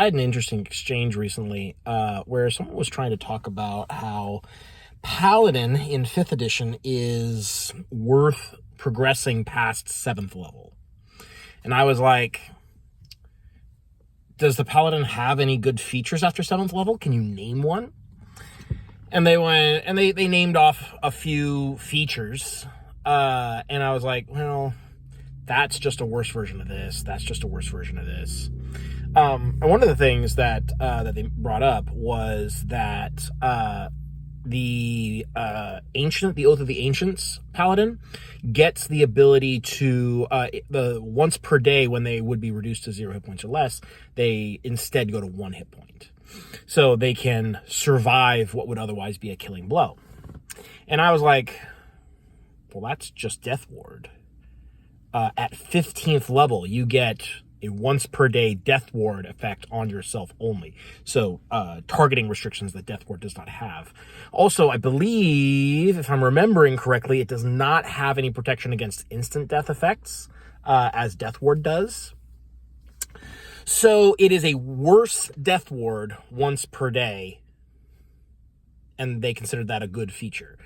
I had an interesting exchange recently where someone was trying to talk about how Paladin in 5th edition is worth progressing past 7th level. And I was like, does the Paladin have any good features after 7th level? Can you name one? And they went, and they named off a few features. And I was like, well, that's just a worse version of this. That's just a worse version of this. And one of the things that they brought up was that the Oath of the Ancients Paladin gets the ability to the once per day when they would be reduced to 0 hit points or less, they instead go to 1 hit point, so they can survive what would otherwise be a killing blow. And I was like, well, that's just Death Ward. At 15th level, you get a once per day Death Ward effect on yourself only. So targeting restrictions that Death Ward does not have. Also, I believe, if I'm remembering correctly, it does not have any protection against instant death effects as Death Ward does. So it is a worse Death Ward once per day, and they considered that a good feature.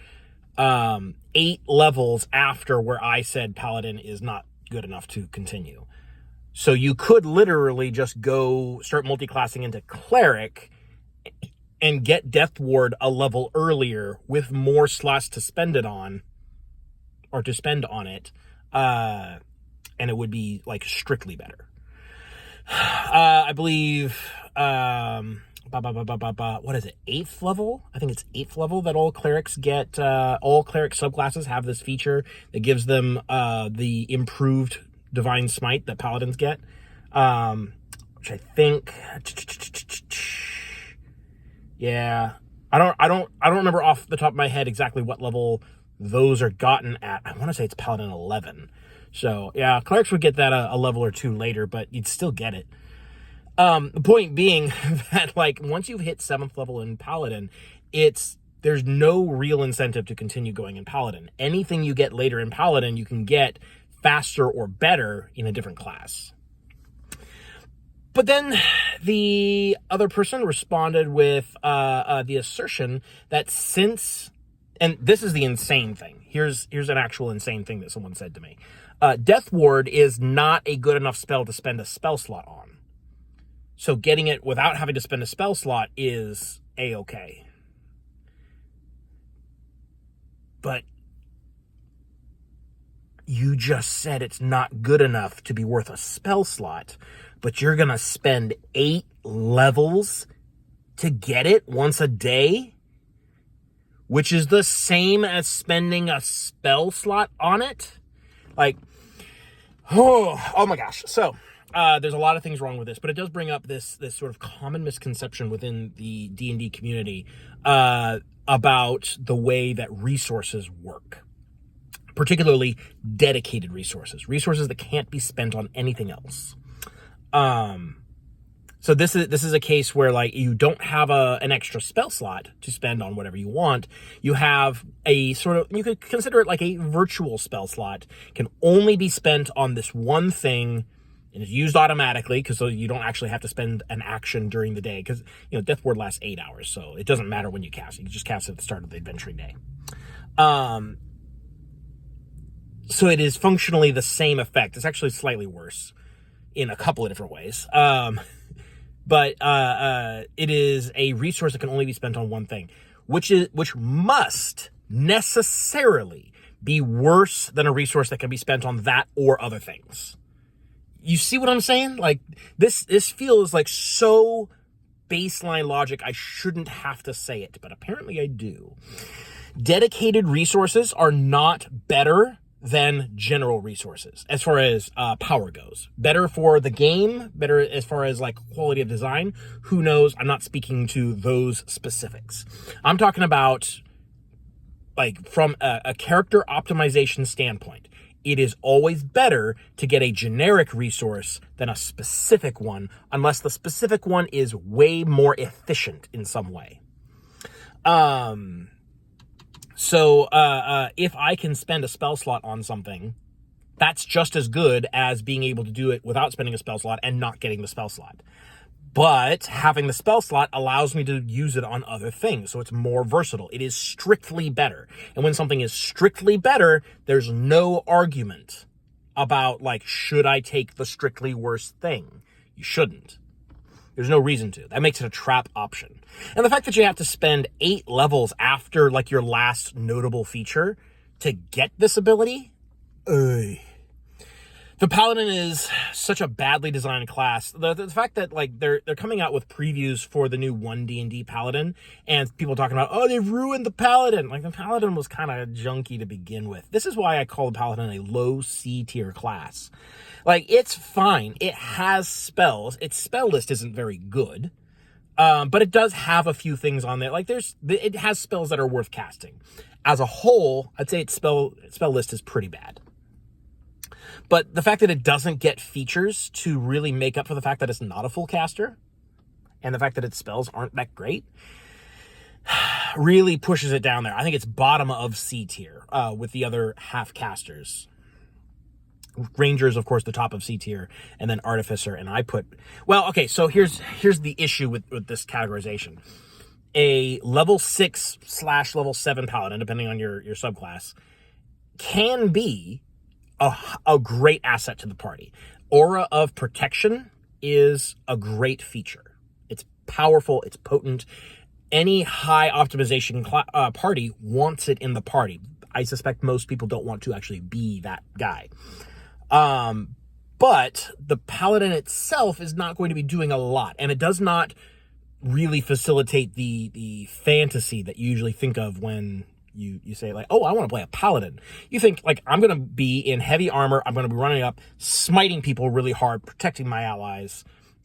8 levels after where I said Paladin is not good enough to continue. So you could literally just go start multi-classing into Cleric and get Death Ward a level earlier with more slots to spend it on, or to spend on it, and it would be like strictly better. I believe, what is it, 8th level? I think it's 8th level that all clerics get, all cleric subclasses have this feature that gives them the improved Divine Smite that paladins get, which I think, yeah, I don't remember off the top of my head exactly what level those are gotten at. I want to say it's Paladin 11. So yeah, clerics would get that a level or 2 later, but you'd still get it. The point being that, like, once you've hit 7th level in Paladin, there's no real incentive to continue going in Paladin. Anything you get later in Paladin, you can get faster or better in a different class. But then the other person responded with the assertion that since, and this is the insane thing. Here's an actual insane thing that someone said to me. Death Ward is not a good enough spell to spend a spell slot on. So getting it without having to spend a spell slot is A-okay. But you just said it's not good enough to be worth a spell slot, but you're going to spend 8 levels to get it once a day, which is the same as spending a spell slot on it? Like, oh my gosh. So, there's a lot of things wrong with this, but it does bring up this sort of common misconception within the D&D community about the way that resources work. Particularly dedicated resources that can't be spent on anything else. So this is a case where, like, you don't have an extra spell slot to spend on whatever you want. You have a sort of, you could consider it like a virtual spell slot, can only be spent on this one thing, and is used automatically, because so you don't actually have to spend an action during the day, because, you know, Death Ward lasts 8 hours, so it doesn't matter when you cast it. You just cast it at the start of the adventuring day. So it is functionally the same effect. It's actually slightly worse in a couple of different ways. But it is a resource that can only be spent on one thing, which must necessarily be worse than a resource that can be spent on that or other things. You see what I'm saying? Like, this feels like so baseline logic, I shouldn't have to say it, but apparently I do. Dedicated resources are not better than general resources as far as power goes. Better for the game, better as far as, like, quality of design. Who knows? I'm not speaking to those specifics. I'm talking about, like, from a character optimization standpoint. It is always better to get a generic resource than a specific one, unless the specific one is way more efficient in some way. So if I can spend a spell slot on something, that's just as good as being able to do it without spending a spell slot and not getting the spell slot. But having the spell slot allows me to use it on other things, so it's more versatile. It is strictly better. And when something is strictly better, there's no argument about, like, should I take the strictly worse thing? You shouldn't. There's no reason to. That makes it a trap option. And the fact that you have to spend 8 levels after, like, your last notable feature to get this ability, the Paladin is such a badly designed class. The fact that, like, they're coming out with previews for the new 1D&D Paladin, and people talking about, oh, they've ruined the Paladin. Like, the Paladin was kind of junky to begin with. This is why I call the Paladin a low C tier class. Like, it's fine. It has spells. Its spell list isn't very good, but it does have a few things on there. Like, it has spells that are worth casting. As a whole, I'd say its spell list is pretty bad. But the fact that it doesn't get features to really make up for the fact that it's not a full caster, and the fact that its spells aren't that great, really pushes it down there. I think it's bottom of C tier with the other half casters. Rangers, of course, the top of C tier, and then Artificer, and I put... Well, okay, so here's the issue with this categorization. A level 6/level 7 Paladin, depending on your subclass, can be a great asset to the party. Aura of Protection is a great feature. It's powerful, it's potent. Any high optimization party wants it in the party. I suspect most people don't want to actually be that guy. But the Paladin itself is not going to be doing a lot, and it does not really facilitate the fantasy that you usually think of when you say, like, oh, I want to play a Paladin. You think, like, I'm going to be in heavy armor, I'm going to be running up, smiting people really hard, protecting my allies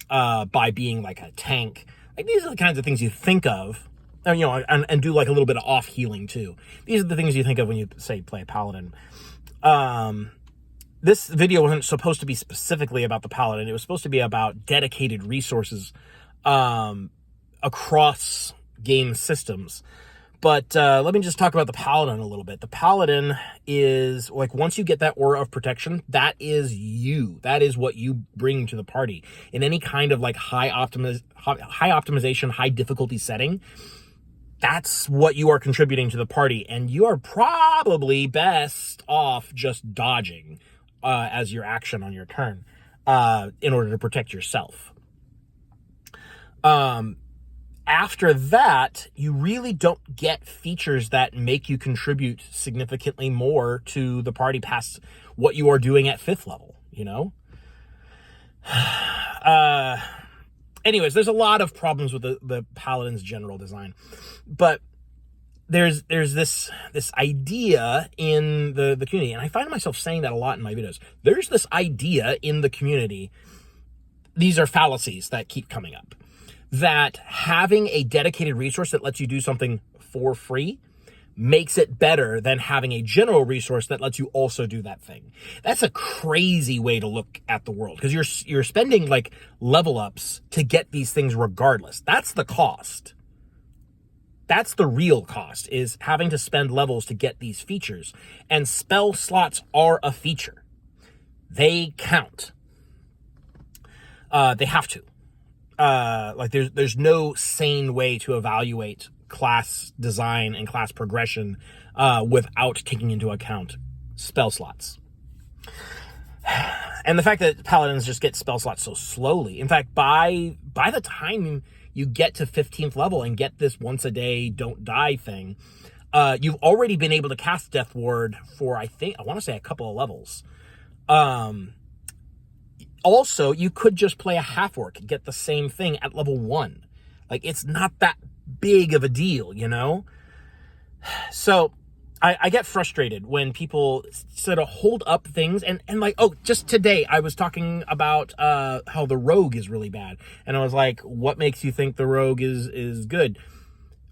by being like a tank. Like, these are the kinds of things you think of, and, you know, and do like a little bit of off healing too. These are the things you think of when you say play a Paladin. This video wasn't supposed to be specifically about the Paladin. It was supposed to be about dedicated resources across game systems. But let me just talk about the Paladin a little bit. The Paladin is, like, once you get that Aura of Protection, that is you. That is what you bring to the party. In any kind of, like, high optimization, high difficulty setting, that's what you are contributing to the party. And you are probably best off just dodging as your action on your turn in order to protect yourself. After that, you really don't get features that make you contribute significantly more to the party past what you are doing at 5th level, you know? Anyways, there's a lot of problems with the Paladin's general design. But there's this idea in the community, and I find myself saying that a lot in my videos. There's this idea in the community, these are fallacies that keep coming up, that having a dedicated resource that lets you do something for free makes it better than having a general resource that lets you also do that thing. That's a crazy way to look at the world, because you're spending, like, level ups to get these things regardless. That's the cost. That's the real cost, is having to spend levels to get these features. And spell slots are a feature. They count. They have to. Like, there's no sane way to evaluate class design and class progression without taking into account spell slots. And the fact that Paladins just get spell slots so slowly. In fact, by the time you get to 15th level and get this once a day don't die thing, you've already been able to cast Death Ward for, I want to say, a couple of levels. Also, you could just play a half-orc and get the same thing at level 1. Like, it's not that big of a deal, you know? So, I get frustrated when people sort of hold up things and like, oh, just today I was talking about how the rogue is really bad. And I was like, what makes you think the rogue is good?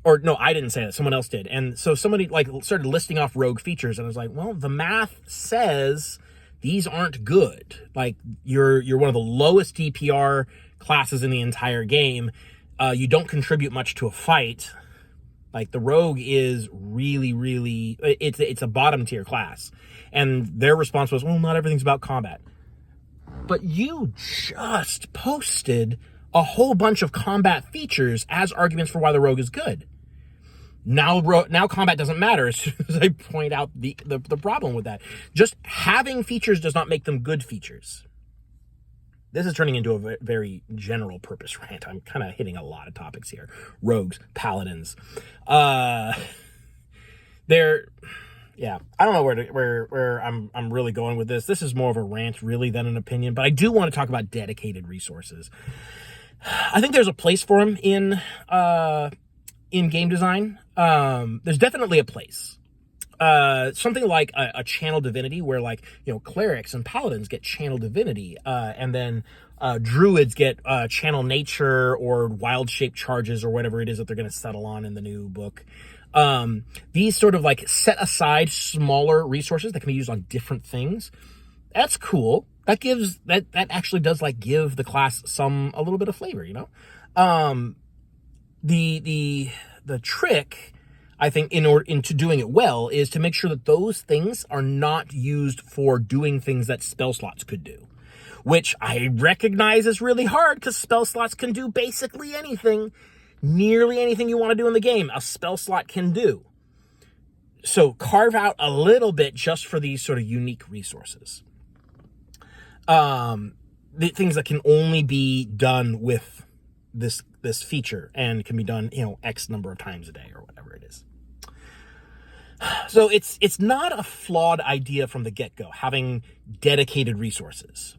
Or no, I didn't say that, someone else did. And so somebody, like, started listing off rogue features, and I was like, well, the math says these aren't good. Like, you're one of the lowest DPR classes in the entire game. You don't contribute much to a fight. Like, the rogue is really, really, it's a bottom tier class. And their response was, well, not everything's about combat. But you just posted a whole bunch of combat features as arguments for why the rogue is good. Now combat doesn't matter as soon as I point out the problem with that. Just having features does not make them good features. This is turning into a very general purpose rant. I'm kind of hitting a lot of topics here. Rogues, paladins. Yeah, I don't know where I'm really going with this. This is more of a rant really than an opinion, but I do want to talk about dedicated resources. I think there's a place for them in game design. There's definitely a place. Something like a channel divinity where, like, you know, clerics and paladins get channel divinity, and then druids get channel nature or wild shape charges or whatever it is that they're going to settle on in the new book. These sort of like set aside smaller resources that can be used on different things. That's cool. That gives that actually does like give the class a little bit of flavor, you know? The trick, I think, into doing it well is to make sure that those things are not used for doing things that spell slots could do, which I recognize is really hard because spell slots can do basically anything. Nearly anything you want to do in the game, a spell slot can do. So carve out a little bit just for these sort of unique resources. The things that can only be done with this feature and can be done, you know, X number of times a day or whatever it is. So it's not a flawed idea from the get-go, having dedicated resources.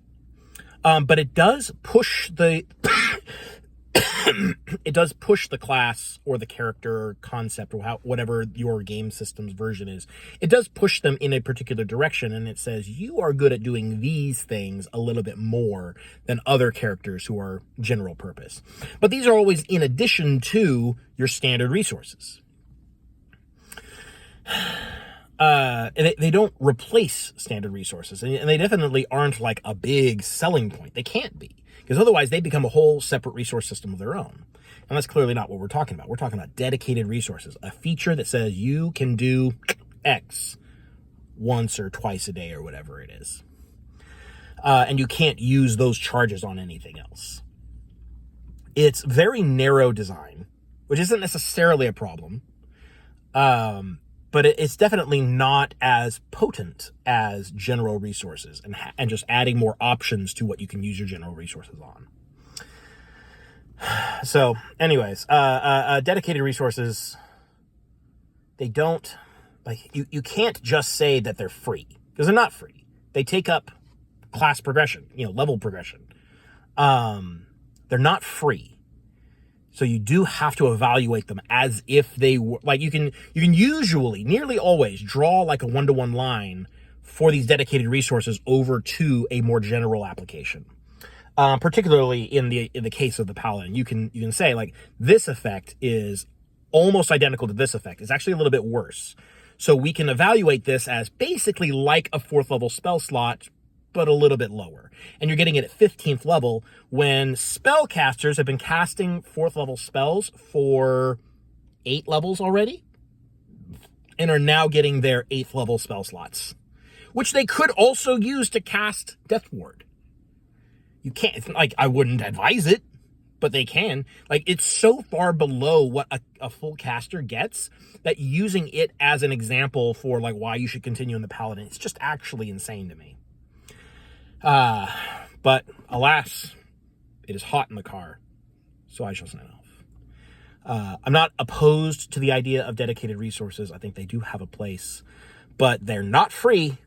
But it does push the it does push the class or the character concept or whatever your game system's version is. It does push them in a particular direction, and it says you are good at doing these things a little bit more than other characters who are general purpose. But these are always in addition to your standard resources. They don't replace standard resources, and they definitely aren't like a big selling point. They can't be, because otherwise they become a whole separate resource system of their own. And that's clearly not what we're talking about. We're talking about dedicated resources, a feature that says you can do X once or twice a day or whatever it is. And you can't use those charges on anything else. It's very narrow design, which isn't necessarily a problem. But it's definitely not as potent as general resources and just adding more options to what you can use your general resources on. So anyways, dedicated resources, they don't, like, you can't just say that they're free, because they're not free. They take up class progression, you know, level progression. They're not free. So you do have to evaluate them as if they were, like, you can usually, nearly always, draw like a one-to-one line for these dedicated resources over to a more general application. Particularly in the case of the paladin, you can say, like, this effect is almost identical to this effect. It's actually a little bit worse. So we can evaluate this as basically like a 4th level spell slot, but a little bit lower. And you're getting it at 15th level when spellcasters have been casting 4th level spells for 8 levels already and are now getting their 8th level spell slots, which they could also use to cast Death Ward. You can't, like, I wouldn't advise it, but they can. Like, it's so far below what a full caster gets that using it as an example for, like, why you should continue in the paladin, it's just actually insane to me. But alas, it is hot in the car, so I shall sign off. I'm not opposed to the idea of dedicated resources. I think they do have a place, but they're not free,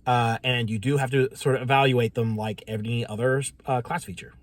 and you do have to sort of evaluate them like any other class feature.